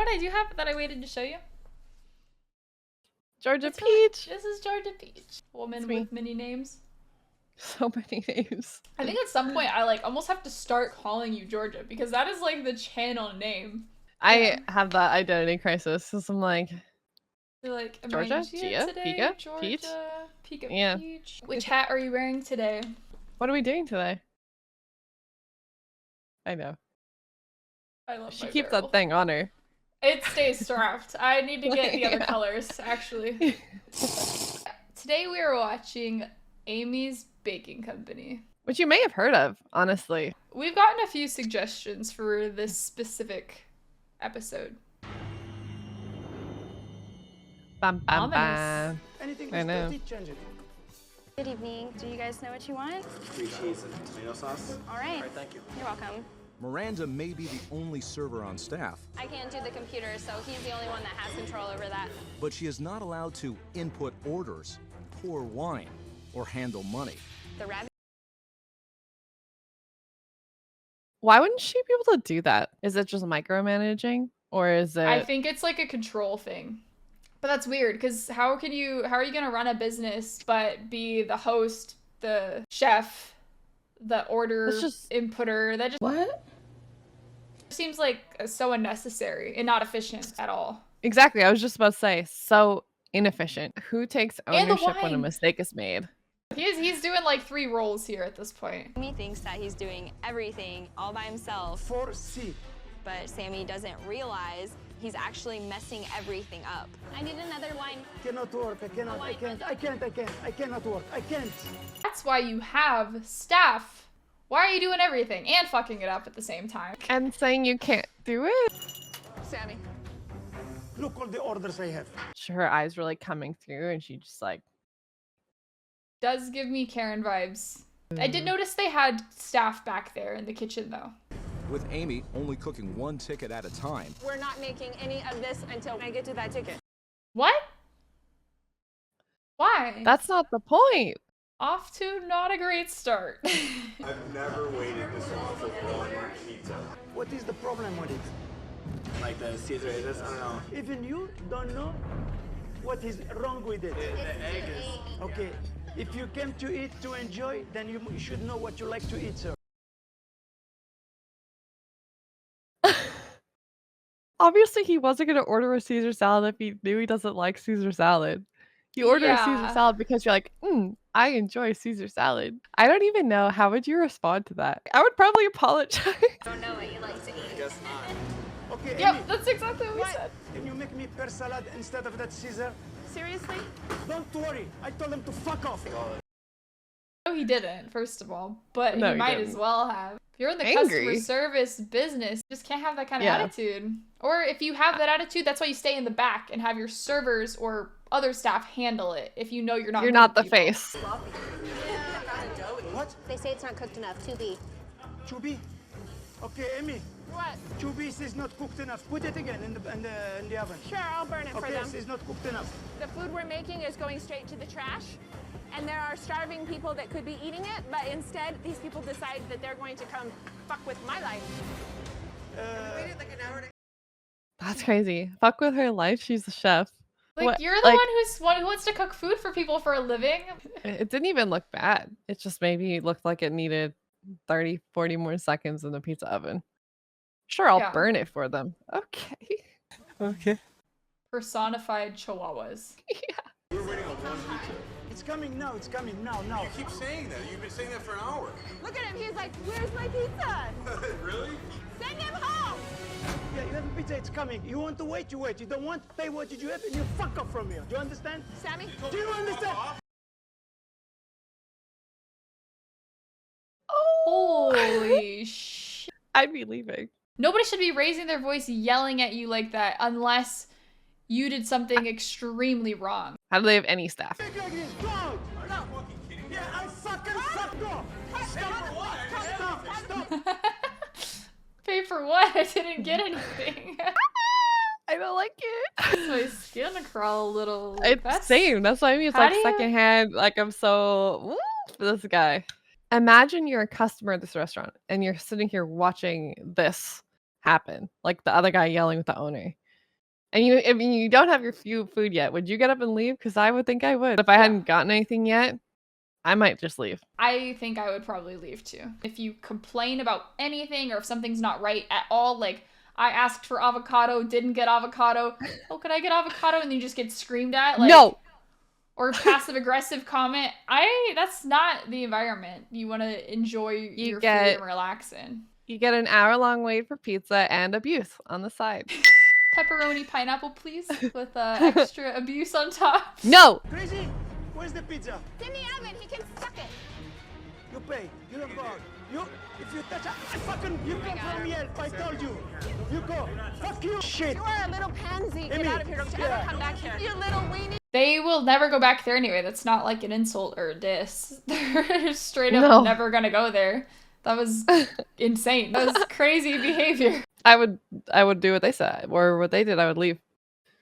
what I do have that I waited to show you? Georgia Peach. This is Georgia Peach. Woman with many names. So many names. I think at some point I like almost have to start calling you Georgia because that is like the channel name. I have that identity crisis because I'm like, you're like, am Georgia? I Gia today? Pika? Georgia? Peach? Pika Yeah. Peach. Which hat are you wearing today? What are we doing today? I know. I love She my keeps barrel. that thing on her. It stays strapped. I need to get the other Yeah. colors, actually. Today we are watching Amy's Baking Company. Which you may have heard of, honestly. We've gotten a few suggestions for this specific episode. Bam, bam, Ominous. bam. Anything I know. dirty, change it. Good evening. Do you guys know what you want? 3 cheese and tomato sauce. All right. All right, thank you. You're welcome. Miranda may be the only server on staff, I can't do the computer, so he's the only one that has control over that. but she is not allowed to input orders, pour wine, or handle money. The rabbit. Why wouldn't she be able to do that? Is it just micromanaging? Or is it... I think it's like a control thing. But that's weird because how are you gonna run a business but be the host, the chef, the order inputter? That just What? seems like so unnecessary and not efficient at all. Exactly. I was just about to say, so inefficient. Who takes And the ownership when a wine. mistake is made? He's doing like 3 roles here at this point. Sammy thinks that he's doing everything all by himself, 4C. but Sammy doesn't realize he's actually messing everything up. I need another wine. Cannot work. I cannot. I can't. I cannot work. I can't. That's why you have staff. Why are you doing everything and fucking it up at the same time? And saying you can't do it? Sammy. Look all the orders I have. Her eyes were like coming through and she just like... Does give me Karen vibes. I did notice they had staff back there in the kitchen though. With Amy only cooking 1 ticket at a time, We're not making any of this until I get to that ticket. What? Why? That's not the point. Off to not a great start. I've never waited this long for one pizza. What is the problem with it? Like the Caesar is this? I don't know. Even you don't know what is wrong with it. The egg is... Okay. If you came to eat to enjoy, then you should know what you like to eat, sir. Obviously, he wasn't going to order a Caesar salad if he knew he doesn't like Caesar salad. You order a Caesar Yeah. salad because you're like, I enjoy Caesar salad. I don't even know. How would you respond to that? I would probably apologize. Don't know what you like to eat. I guess not. Okay, Amy, Yep, that's exactly what we What? said. can you make me pear salad instead of that Caesar? Seriously? Don't worry. I told him to fuck off. No, he didn't, first of all, but No, he he might as didn't. well have. If you're in the Angry. customer service business, you just can't have that kind of Yeah. attitude. Or if you have that attitude, that's why you stay in the back and have your servers or other staff handle it if you know you're not You're not the people. face. What? They say it's not cooked enough. 2B. Chubi? Okay, Amy. What? Chubis is not cooked enough. Put it again in the oven. Sure, I'll burn it for Okay, them. it's not cooked enough. The food we're making is going straight to the trash. And there are starving people that could be eating it, but instead, these people decide that they're going to come fuck with my life. That's crazy. Fuck with her life. She's a chef. Like, What- you're the one who wants to cook food for people for a living. It didn't even look bad. It just maybe looked like it needed 30, 40 more seconds in the pizza oven. Sure, I'll Yeah. burn it for them. Okay. Okay. Personified chihuahuas. We're waiting on one pizza. It's coming now. It's coming now. You keep saying that. You've been saying that for an hour. Look at him, he's like, where's my pizza? Really? Send him home! Yeah, you have a pizza. It's coming. You want to wait, you wait. You don't want, pay what you have, and you fuck off from here. Do you understand? Sammy? Do you understand? Holy sh! I'd be leaving. Nobody should be raising their voice yelling at you like that unless you did something extremely wrong. How do they have any staff? Think like this. Go out. Are you fucking kidding me? Yeah, I fucking suck. Go. Stop. Pay for what? I didn't get anything. I don't like it. My skin crawl a little. It's same. That's what I mean. It's How like do you- secondhand. Like I'm so woo, for this guy. Imagine you're a customer at this restaurant and you're sitting here watching this happen. Like the other guy yelling with the owner. And you don't have your food yet. Would you get up and leave? Because I would think I would. If I hadn't gotten anything yet, I might just leave. I think I would probably leave too. If you complain about anything or if something's not right at all, like I asked for avocado, didn't get avocado. Oh, could I get avocado? And you just get screamed at? Like, no. Or passive aggressive comment. That's not the environment you want to enjoy your food and relax in. You get an hour-long wait for pizza and abuse on the side. Pepperoni pineapple, please, with extra abuse on top. No! Crazy? Where's the pizza? It's in the oven. He can suck it. You pay. You don't go out. If you touch I fucking, you come from here, I told you. You go. Fuck you. Shit. You are a little pansy. Get out of here. Don't you ever come back here. You little weenie. They will never go back there anyway. That's not like an insult or a diss. They're straight up never gonna go there. That was insane. That was crazy behavior. I would do what they said or what they did. I would leave.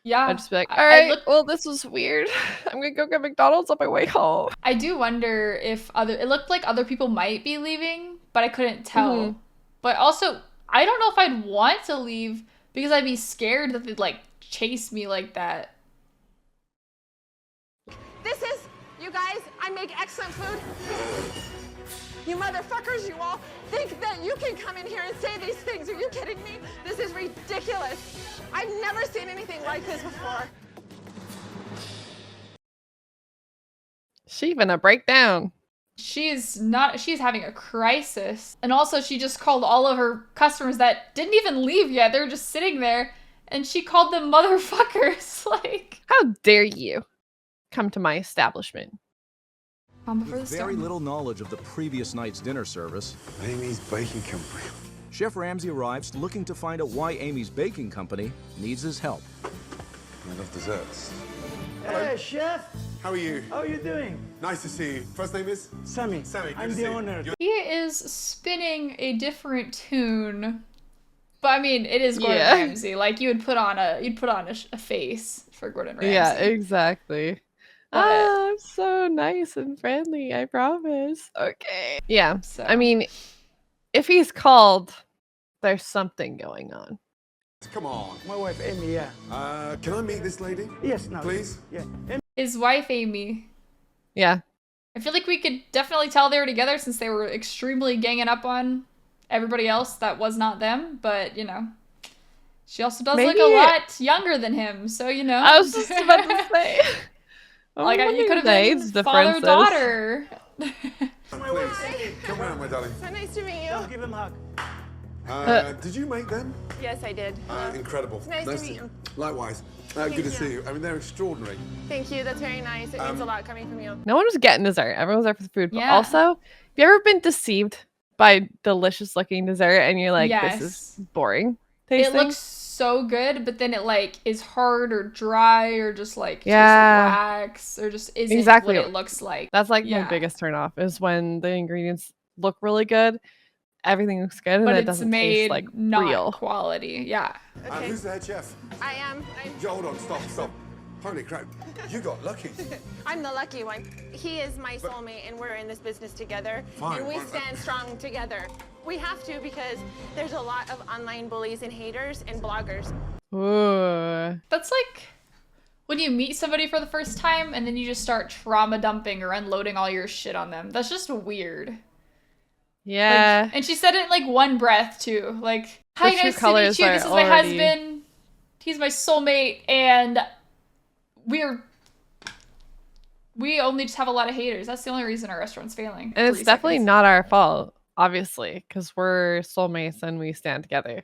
Yeah. I'd just be like, all right, well, this was weird. I'm gonna go get McDonald's on my way home. I do wonder if it looked like other people might be leaving, but I couldn't tell. Mm-hmm. But also, I don't know if I'd want to leave because I'd be scared that they'd like chase me like that. You guys, I make excellent food. You motherfuckers, you all think that you can come in here and say these things. Are you kidding me? This is ridiculous. I've never seen anything like this before. She's gonna break down. She's having a crisis. And also she just called all of her customers that didn't even leave yet. They were just sitting there and she called them motherfuckers. Like, how dare you come to my establishment? With very little knowledge of the previous night's dinner service, Amy's Baking Company. Chef Ramsay arrives looking to find out why Amy's Baking Company needs his help. I love desserts. Hey, chef. How are you? How are you doing? Nice to see you. First name is? Sammy. Sammy, I'm the owner. He is spinning a different tune. But I mean, it is Gordon Ramsay. Like you'd put on a face for Gordon Ramsay. Yeah, exactly. Oh, I'm so nice and friendly, I promise. Okay. Yeah. So. I mean, if he's called, there's something going on. Come on. My wife, Amy, yeah. Can I meet this lady? Yes, no. Please? Yeah. His wife, Amy. Yeah. I feel like we could definitely tell they were together since they were extremely ganging up on everybody else that was not them. But, you know, she also does look a lot younger than him. So, you know. I was just about to say. Like, you could have been father-daughter. Please, come around, my darling. So nice to meet you. I'll give him a hug. Did you make them? Yes, I did. Incredible. It's nice to meet you. Likewise. Good to see you. I mean, they're extraordinary. Thank you. That's very nice. It means a lot coming from you. No one was getting dessert. Everyone was there for the food. But also, have you ever been deceived by delicious-looking dessert and you're like, this is boring tasting? It looks so good, but then it like is hard or dry or just like tastes like wax or just isn't what it looks like. That's like my biggest turn off is when the ingredients look really good, everything looks good, and but it doesn't taste like not real quality. Yeah. Okay. Who's the head chef? I am. Hold on, stop. Holy crap, you got lucky. I'm the lucky one. He is my soulmate, and we're in this business together. Fine, and we stand strong together. We have to because there's a lot of online bullies and haters and bloggers. Ooh. That's like when you meet somebody for the first time and then you just start trauma dumping or unloading all your shit on them. That's just weird. Yeah. Like, and she said it in like one breath too. Like, hi, nice to meet you. This is my husband. He's my soulmate, and we only just have a lot of haters. That's the only reason our restaurant's failing. And it's definitely not our fault, obviously, because we're soulmates and we stand together.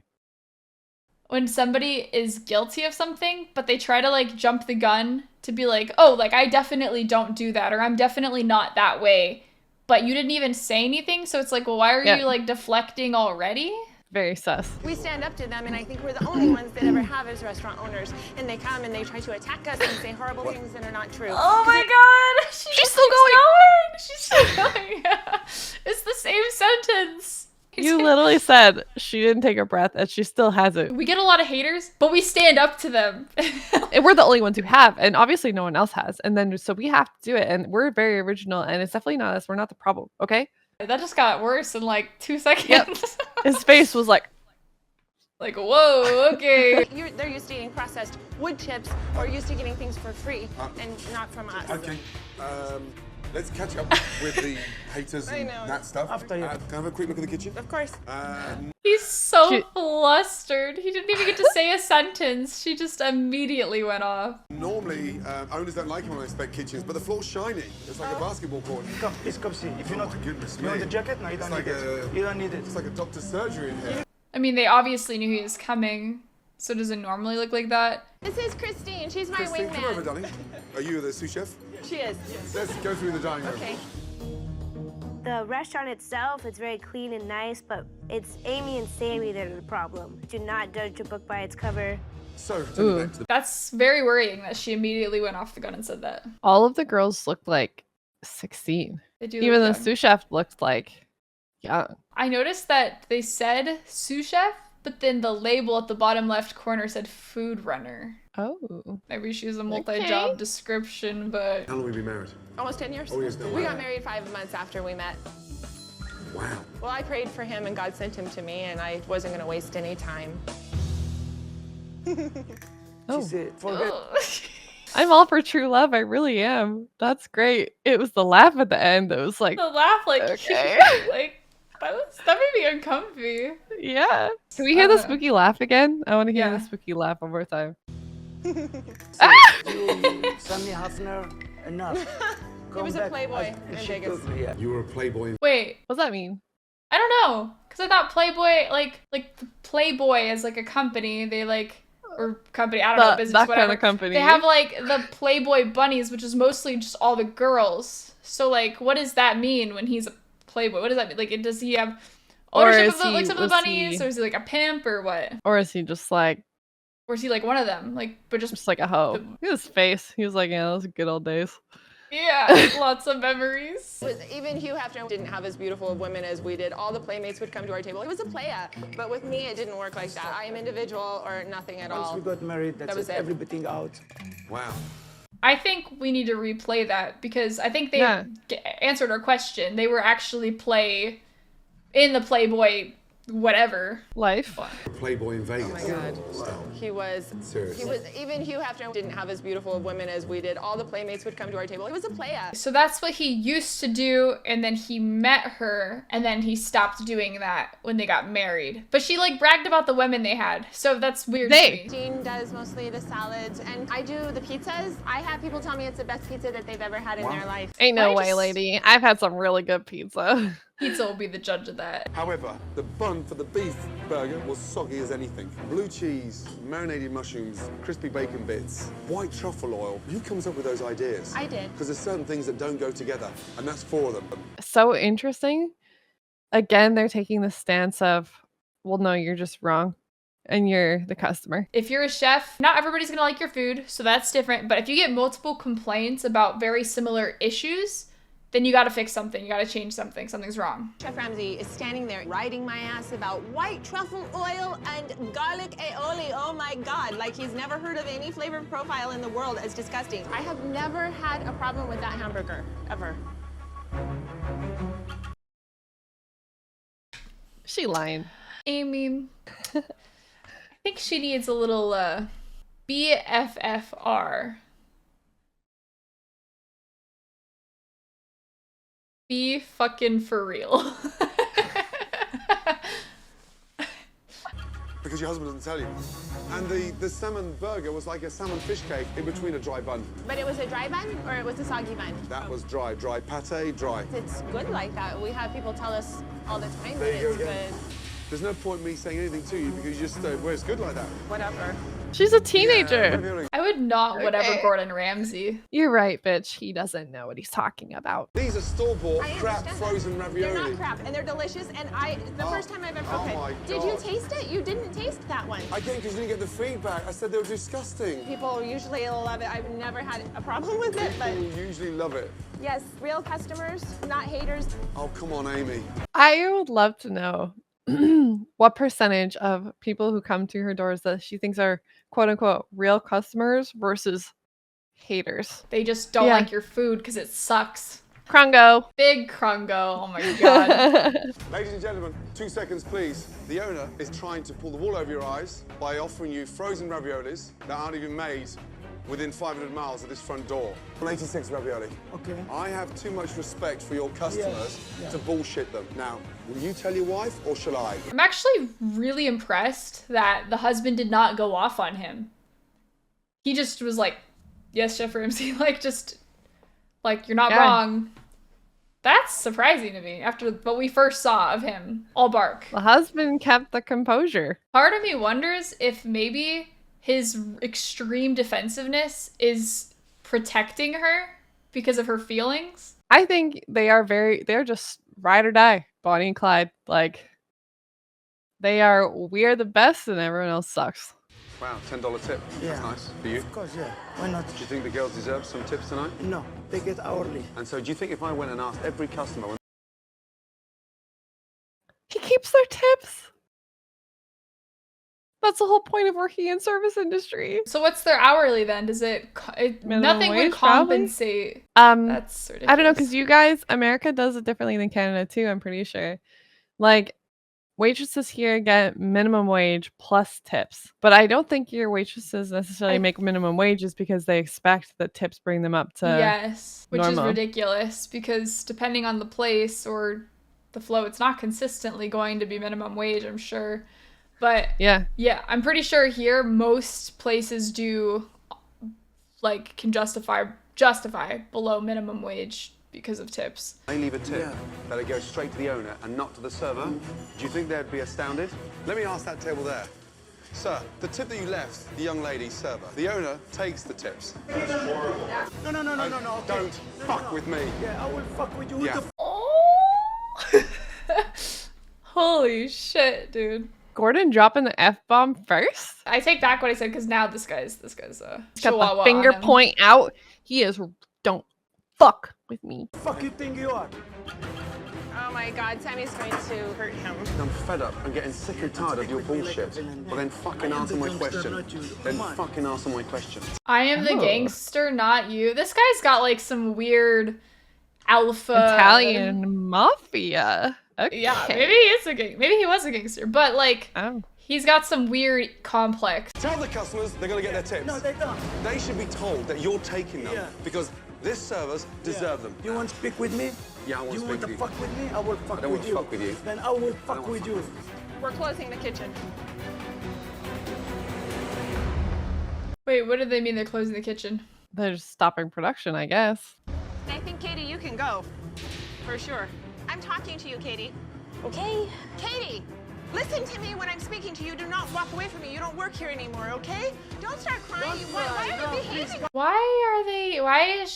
When somebody is guilty of something, but they try to like jump the gun to be like, oh, like I definitely don't do that, or I'm definitely not that way, but you didn't even say anything. So it's like, well, why are you like deflecting already? Very sus. We stand up to them, and I think we're the only ones that ever have as restaurant owners. And they come and they try to attack us and say horrible things that are not true. Oh my god! She's still going! She's still going! Yeah. It's the same sentence. You literally said she didn't take a breath, and she still has it. We get a lot of haters, but we stand up to them. And we're the only ones who have, and obviously no one else has. And then, so we have to do it, and we're very original, and it's definitely not us. We're not the problem, okay? That just got worse in like 2 seconds. Yep. His face was like, Like, whoa, okay. They're used to eating processed wood chips or used to getting things for free and not from us. Okay. Let's catch up with the haters and that stuff. After you. Can I have a quick look at the kitchen? Of course. He's so flustered. He didn't even get to say a sentence. She just immediately went off. Normally, owners don't like it when I inspect kitchens, but the floor's shiny. It's like a basketball court. Come, please come see. If you're not, my goodness you want me. the jacket? No, you don't It's need like it. You don't need it. It's like a doctor's surgery in here. I mean, they obviously knew he was coming. So does it normally look like that? This is Christine. She's my Christine, come over, wingman. darling. Are you the sous chef? She is. Let's go through the dining room. Okay. The restaurant itself is very clean and nice, but it's Amy and Sammy that are the problem. Do not judge a book by its cover. So, turn it back to the That's very worrying that she immediately went off the gun and said that. All of the girls looked like 16. They do Even the look young. sous chef looked like young. I noticed that they said sous chef, but then the label at the bottom left corner said food runner. Oh. Maybe she's a multi-job description, but How long have you been married? Almost 10 years. Oh, yes, no, We wow. got married 5 months after we met. Wow. Well, I prayed for him and God sent him to me and I wasn't going to waste any time. Oh. She said, forget. I'm all for true love. I really am. That's great. It was the laugh at the end that was like, the laugh, like, Okay. like that made me uncomfy. yeah. Can we hear the Uh, spooky laugh again? I want to hear yeah. the spooky laugh one more time. You, Sammy Hafner, enough. He was a playboy in She Vegas. took me, yeah. You were a playboy. Wait, What does that mean? I don't know, cause I thought Playboy, like the Playboy is like a company. They like or company. I don't know, business, that whatever. kind of company. They have like the Playboy bunnies, which is mostly just all the girls. So like, what does that mean when he's a Playboy? What does that mean? Like, does he have Or ownership is of the, like he- some of the was bunnies, he- or is he like a pimp or what? Or is he just like Or is he like one of them? Like, but just a hoe? The- Look at his face. He was like, yeah, those are good old days. yeah, lots of memories. Even Hugh Hefner didn't have as beautiful of women as we did. All the playmates would come to our table. He was a playa, but with me, it didn't work like that. I am individual or nothing at Once all. we got married, that's was it. it. Everything out. Wow. I think we need to replay that because I think they Yeah. answered our question. They were actually in the Playboy whatever. Life. A playboy in Vegas. Oh my God. He was, Seriously. even Hugh Hefner didn't have as beautiful of women as we did. All the playmates would come to our table. He was a playa. So that's what he used to do, and then he met her, and then he stopped doing that when they got married. But she like bragged about the women they had, so that's weird to me. Dean does mostly the salads, and I do the pizzas. I have people tell me it's the best pizza that they've ever had in their life. Ain't no Why way, just- lady. I've had some really good pizza. Pizza will be the judge of that. However, the bun for the beef burger was soggy as anything. Blue cheese, marinated mushrooms, crispy bacon bits, white truffle oil. Who comes up with those ideas? I did. Because there's certain things that don't go together, and that's four of them. So interesting. Again, they're taking the stance of, well, no, you're just wrong. And you're the customer. If you're a chef, not everybody's gonna like your food, so that's different. But if you get multiple complaints about very similar issues, then you gotta fix something. You gotta change something. Something's wrong. Chef Ramsay is standing there riding my ass about white truffle oil and garlic aioli. Oh my God, like he's never heard of any flavor profile in the world as disgusting. I have never had a problem with that hamburger, ever. She lying. Amy, I think she needs a little BFFR. Be fucking for real. Because your husband doesn't tell you. And the salmon burger was like a salmon fish cake in between a dry bun. But it was a dry bun or it was a soggy bun? That was dry. Dry pate, dry. It's good like that. We have people tell us all the time that There you it's go again. good. There's no point me saying anything to you because you just, well, it's good like that. Whatever. She's a teenager. Yeah, I would not whatever Okay. Gordon Ramsay. You're right, bitch. He doesn't know what he's talking about. these are store-bought I crap understand frozen that. ravioli. They're not crap, and they're delicious. And the first time I've ever. oh Okay. my Did you God. taste it? You didn't taste that one. Again, because you didn't get the feedback. I said they were disgusting. People usually love it. I've never had a problem with it, but People usually love it. yes, real customers, not haters. Oh, come on, Amy. I would love to know what percentage of people who come to her doors that she thinks are quote unquote real customers versus haters. They just don't Yeah. like your food because it sucks. Krungo. Big Krungo. Oh my god. Ladies and gentlemen, 2 seconds, please. The owner is trying to pull the wool over your eyes by offering you frozen raviolis that aren't even made within 500 miles of this front door. 186 ravioli. Okay. I have too much respect for your customers to bullshit them. Now, will you tell your wife or shall I? I'm actually really impressed that the husband did not go off on him. He just was like, yes, Chef Ramsay, like, just, like, you're not wrong. That's surprising to me after what we first saw of him. All bark. The husband kept the composure. Part of me wonders if maybe his extreme defensiveness is protecting her because of her feelings. I think they're just ride or die, Bonnie and Clyde. Like, we're the best and everyone else sucks. Wow, $10 tip. Yeah. That's nice. For you? Of course, yeah. Why not? Do you think the girls deserve some tips tonight? No, they get hourly. And so do you think if I went and asked every customer... He keeps their tips. That's the whole point of working in service industry. So what's their hourly then? Does nothing would wage, compensate? That's ridiculous. I don't know, because you guys, America does it differently than Canada too, I'm pretty sure. Like, waitresses here get minimum wage plus tips. But I don't think your waitresses necessarily make minimum wages because they expect that tips bring them up to which normal. is ridiculous because depending on the place or the flow, it's not consistently going to be minimum wage, I'm sure. But yeah, I'm pretty sure here most places can justify below minimum wage because of tips. They leave a tip that it goes straight to the owner and not to the server. Do you think they'd be astounded? Let me ask that table there. Sir, the tip that you left the young lady server, the owner takes the tips. That's horrible. No. Okay. Don't fuck with me. Yeah, I will fuck with you. Yeah. Holy shit, dude. Gordon dropping the F-bomb first? I take back what I said because now this guy's got chihuahua the finger point out. He is, don't fuck with me. Fuck you think you are? Oh my God, Sammy's going to hurt him. I'm fed up. I'm getting sick and tired of your bullshit. Well, then fucking answer my question. I am the gangster, not you. This guy's got like some weird alpha Italian mafia. Okay. Yeah, maybe he is maybe he was a gangster, but like he's got some weird complex. Tell the customers they're gonna get their tips. No, they don't. They should be told that you're taking them because this servers deserve them. You want to speak with me? Yeah, I want to speak with you. You want to fuck with me? I will fuck with you. I don't want to fuck with you. Then I will fuck with you. We're closing the kitchen. Wait, what do they mean they're closing the kitchen? They're just stopping production, I guess. I think, Katie, you can go. For sure. I'm talking to you, Katie. Okay. Katie, listen to me when I'm speaking to you. Do not walk away from me. You don't work here anymore, okay? Don't start crying. Why are you behaving?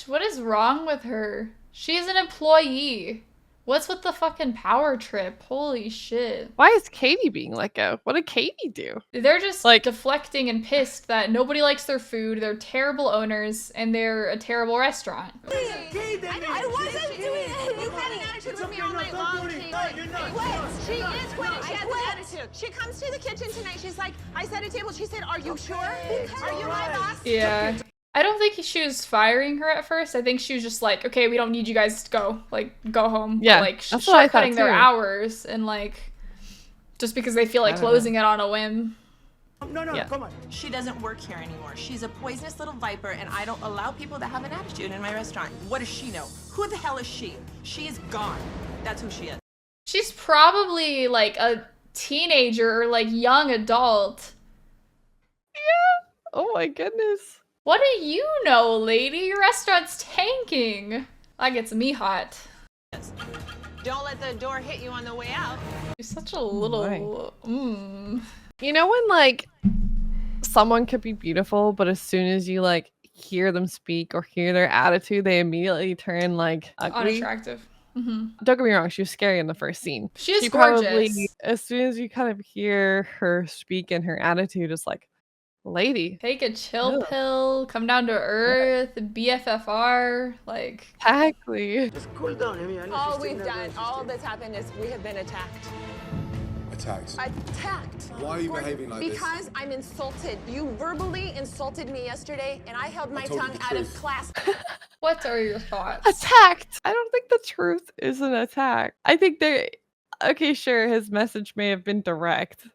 What is wrong with her? She's an employee. What's with the fucking power trip? Holy shit. Why is Katie being let go? What did Katie do? They're just like deflecting and pissed that nobody likes their food, they're terrible owners, and they're a terrible restaurant. I wasn't doing it. You've had an attitude with me all night long, Katie. She is quitting. She has an attitude. She comes to the kitchen tonight. She's like, I set a table. She said, are you sure? Are you my boss? Yeah. I don't think she was firing her at first. I think she was just like, okay, we don't need you guys to go. Like, go home. Yeah, like, that's what I thought cutting their too. hours and like, just because they feel like closing it on a whim. No, come on. She doesn't work here anymore. She's a poisonous little viper, and I don't allow people that have an attitude in my restaurant. What does she know? Who the hell is she? She is gone. That's who she is. She's probably like a teenager or like young adult. Yeah. Oh my goodness. What do you know, lady? Your restaurant's tanking. That gets me hot. Don't let the door hit you on the way out. You're such a little... You know when, like, someone could be beautiful, but as soon as you, like, hear them speak or hear their attitude, they immediately turn, like, ugly? Unattractive. Don't get me wrong, she was scary in the first scene. She gorgeous. Probably, as soon as you kind of hear her speak and her attitude, it's like, lady. Take a chill pill, come down to earth, BFFR, like... Exactly. Just cool down. All we've done, all that's happened is we have been attacked. Attacked? Attacked. Why are you behaving like this? Because I'm insulted. You verbally insulted me yesterday, and I held my tongue out of class. What are your thoughts? Attacked. I don't think the truth is an attack. I think okay, sure, his message may have been direct,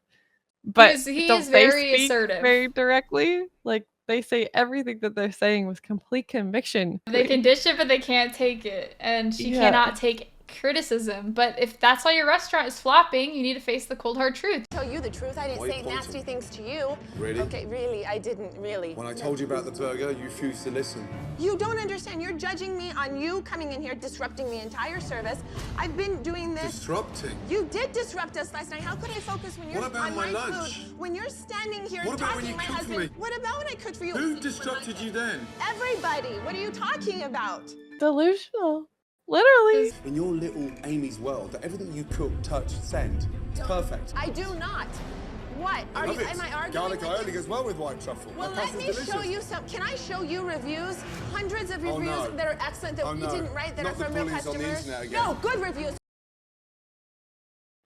but He don't is they very speak assertive. very directly? Like, they say everything that they're saying with complete conviction. They can dish it, but they can't take it. And she Yeah. cannot take criticism. But if that's why your restaurant is flopping, you need to face the cold hard truth. Tell you the truth, I didn't Why are you say pointing? nasty things to you. Really? Okay, really, I didn't really. When I told you about the burger, you refused to listen. You don't understand. You're judging me on you coming in here, disrupting the entire service. I've been doing this. Disrupting? You did disrupt us last night. How could I focus when you're What about on my my lunch? food? When you're standing here What about when talking you my cooked for husband. me? What about when I cooked for you? Who disrupted you then? Everybody. What are you talking about? Delusional. Literally. In your little Amy's world, that everything you cook, touch, send, is perfect. I do not. What? I love it. Am I arguing? Garlic with aioli you? goes well with white truffle. Well, That let pasta's me delicious. show you some. Can I show you reviews? Hundreds of Oh, reviews no. that are excellent that Oh, you no. didn't write that Not are the from real bullies on the customers. internet again. No, good reviews.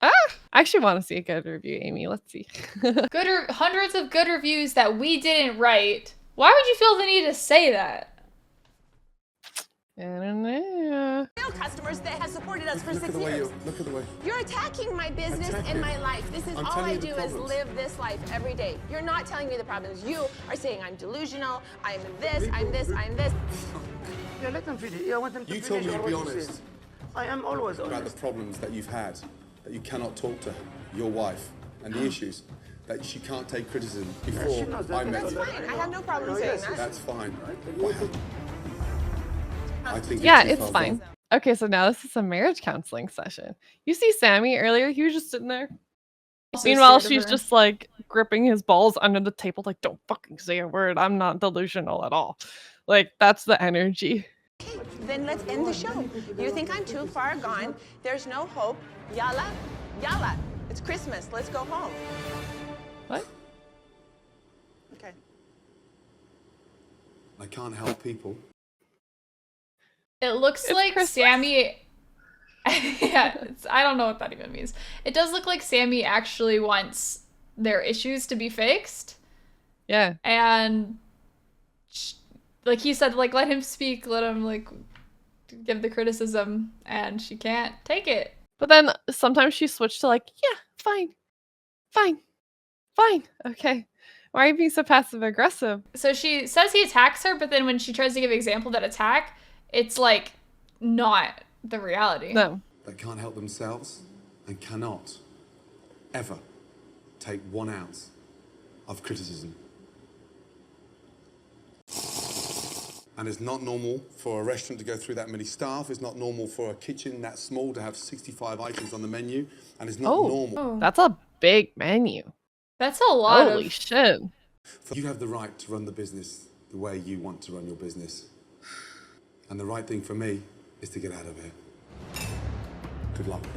I actually want to see a good review, Amy. Let's see. Hundreds of good reviews that we didn't write. Why would you feel the need to say that? I don't know. Real customers that have supported us for Look at 6 the way years. look at the way. You're attacking my business Attacking? and my life. This is I'm all telling I you the do is problems. live this life every day. You're not telling me the problems. You are saying I'm delusional, I'm this, I'm this, I'm this. Yeah, let them finish. Yeah, I want them to You finish told me to all be what you honest said. I am always about the honest. problems that you've had, that you cannot talk to your wife, and the issues that she can't take criticism before she knows that. I met That's you. fine. I have no problem No, saying yes, that. That's fine. Wow. I think Yeah, too it's far fine. gone. Okay, so now this is a marriage counseling session. You see Sammy earlier, he was just sitting there. Also Meanwhile, scared of she's her. just like gripping his balls under the table, like, don't fucking say a word. I'm not delusional at all. Like, that's the energy. Okay, then let's end the show. You think I'm too far gone. There's no hope. Yalla, yalla. It's Christmas. Let's go home. What? Okay. I can't help people. It looks It's like Christmas. Sammy. Yeah, I don't know what that even means. It does look like Sammy actually wants their issues to be fixed. Yeah. And like he said, like, let him speak, let him like give the criticism, and she can't take it. But then sometimes she switched to like, yeah, fine, fine, fine, okay. Why are you being so passive aggressive? So she says he attacks her, but then when she tries to give example that attack, it's like not the reality. No. That can't help themselves and cannot ever take 1 ounce of criticism. And it's not normal for a restaurant to go through that many staff. It's not normal for a kitchen that small to have 65 items on the menu. And it's not normal. Oh, That's a big menu. that's a lot Holy of. shit. You have the right to run the business the way you want to run your business. And the right thing for me is to get out of here. Good luck. Did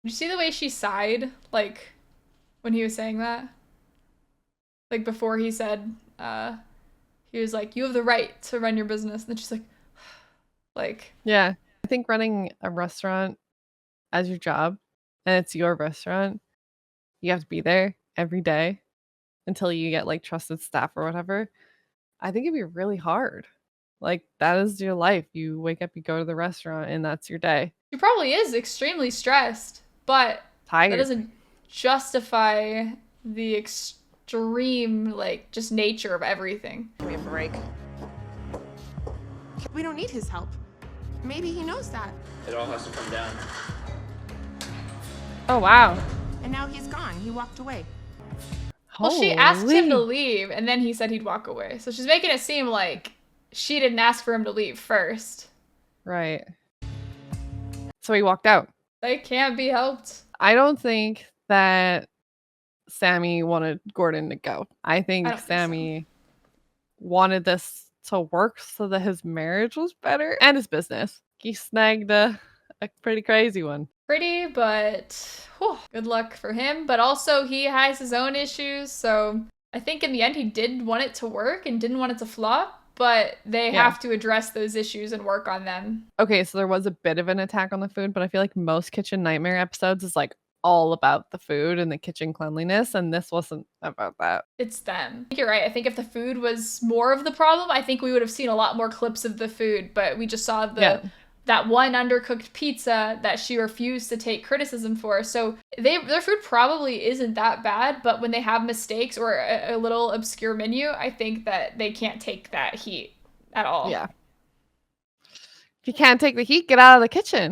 you see the way she sighed, like, when he was saying that? Like, before he said, he was like, you have the right to run your business. And then she's like, Yeah. I think running a restaurant as your job, and it's your restaurant, you have to be there every day until you get like trusted staff or whatever. I think it'd be really hard. Like, that is your life. You wake up, you go to the restaurant, and that's your day. she probably is extremely stressed, but Tired. that doesn't justify the extreme, like, just nature of everything. Give me a break. We don't need his help. Maybe he knows that. It all has to come down. Oh, wow. And now he's gone. He walked away. Well, she asked him to Holy. leave, and then he said he'd walk away. So she's making it seem like she didn't ask for him to leave first. Right. So he walked out. They can't be helped. I don't think that Sammy wanted Gordon to go. I think I don't think so. Sammy wanted this to work so that his marriage was better and his business. He snagged a pretty crazy one. Pretty, but whew, good luck for him. But also, he has his own issues. So I think in the end, he did want it to work and didn't want it to flop. But they Yeah. have to address those issues and work on them. Okay, so there was a bit of an attack on the food, but I feel like most Kitchen Nightmare episodes is like all about the food and the kitchen cleanliness, and this wasn't about that. It's them. I think you're right. I think if the food was more of the problem, I think we would have seen a lot more clips of the food, but we just saw that one undercooked pizza that she refused to take criticism for. So their food probably isn't that bad, but when they have mistakes or a little obscure menu, I think that they can't take that heat at all. Yeah. If you can't take the heat, get out of the kitchen.